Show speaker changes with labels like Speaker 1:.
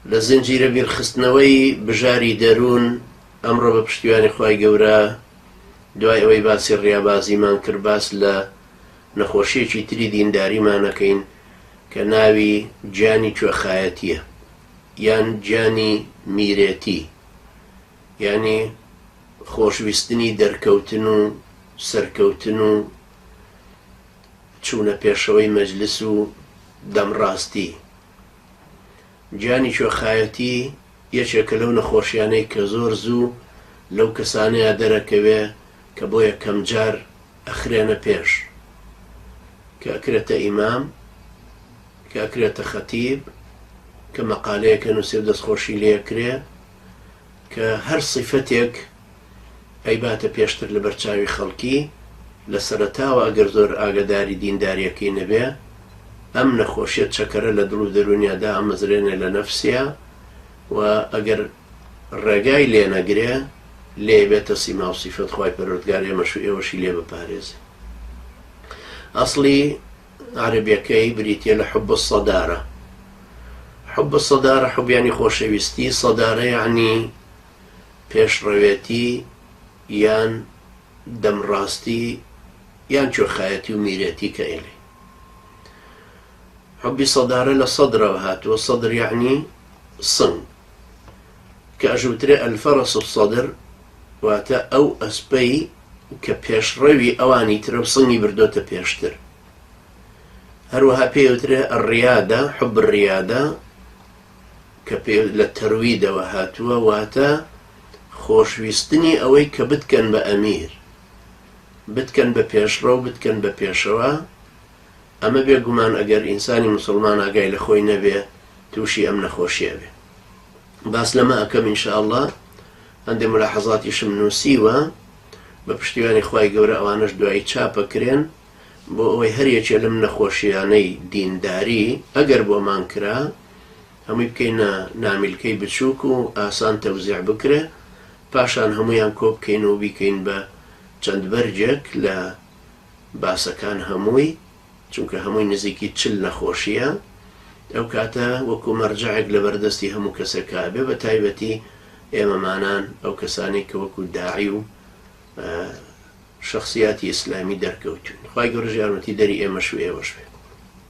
Speaker 1: لە زنجیرە بیرخستنەوەی بژاری دەروون ئەمڕۆ بە پشتیوانی خوای گەورە دوای ئەوەی باسی ڕیابازیمان کرد باس لە نەخۆشیەکی تری دینداریمانەکەین کە ناوی گیانی کوێخایەتیە یان گیانی میرێتی، یعنی خۆشویستنی دەرکەوتن و سەرکەوتن و چوونە پێشەوەی مەجلس و دەمڕاستی. گیانی کوێخایەتی یەکێکە لەو نەخۆشیانەی کە زۆر زوو لەو کەسانەیە دەرەکەوێ کە بۆ یەکەم جار ئەخرێنە پێش، کە ئەکرێتە ئیمام، کە ئەکرێتە خەتیب، کە مەقالەیەکە نووسێ دەستخۆشی لێکرێ، کە هەر سیفەتێک ئەیباتە پێشتر لە بەرچاوی خەڵکی لە سەرەتاوە ئەگەر زۆر ئاگاداری دینداریەکەی نەبێ ئەم نەخۆشیە چەکەرە لە دڵ و دەرونیادا ئەمەزرێنێ لە نەفسیە و ئەگەر ڕێگای لێ نەگرێ لێ بێتە سیما و سیفەت خوای پەروەردگار ئێوەشی لێ بپارێزێ. ئەسڵی عەرەبیەکەی بریتیە لە حوب الصەدارە. حوب الصەدارە حوبیانی خۆشەویستی، سەدارە یعنی پێشڕەوێتی یان دەمڕاستی یان کوێخایەتی و میرێتی کە ئێڵێ. حوبی سەدارە لە سەدرەوە هاتووە، سەدر یعنی سنگ، کە ئەژووترێ ئەلفەرەس الصەدر واتە ئەو ئەسپەی کە پێشڕەوی ئەوانی ترە و سنگی بردۆتە پێشتر. هەروەها پێوترێ الڕیادە، حوب الڕیادە کە لە تەرویدەوە هاتووە واتە خۆشویستنی ئەوەی کە بتکەن بە ئەمیر، بتکەن بە پێشڕە و بتکەن بە پێشەوە. ئەمە بێگومان ئەگەر ئینسانی مسلمان ئاگای لە خۆی نەبێ تووشی ئەم نەخۆشیە بێ. باس لەمە ئەکەم ئینشاءالله، هەندێک ملاحەزاتیشم نووسیوە بە پشتیوانی خوای گەورە، ئەوانش دوایی چاپەکرێن بۆ ئەوەی هەریەکێ لەم نەخۆشیانەی دینداری ئەگەر بۆمان کرا هەمووی بکەینە نامیلکەی بچووک و ئاسان تەوزیع بکرێ، پاشان هەمویان کۆ بکەین و بیکەین بە چەند بەرجێک لە باسەکان هەمووی، چونکە هەمووی نزیکی 40 نەخۆشیە. ئەو کاتە وەکو مەرجەعێک لە بەردەستی هەموو کەسێکا بێ، بە تایبەتی ئێمەمانان ئەو کەسانێک کە وەکو داعی و شخصیاتی ئیسلامی دەرکەوتون. خوای گەورە یارمەتی دەری ئێمەش و ئێوەش بێ.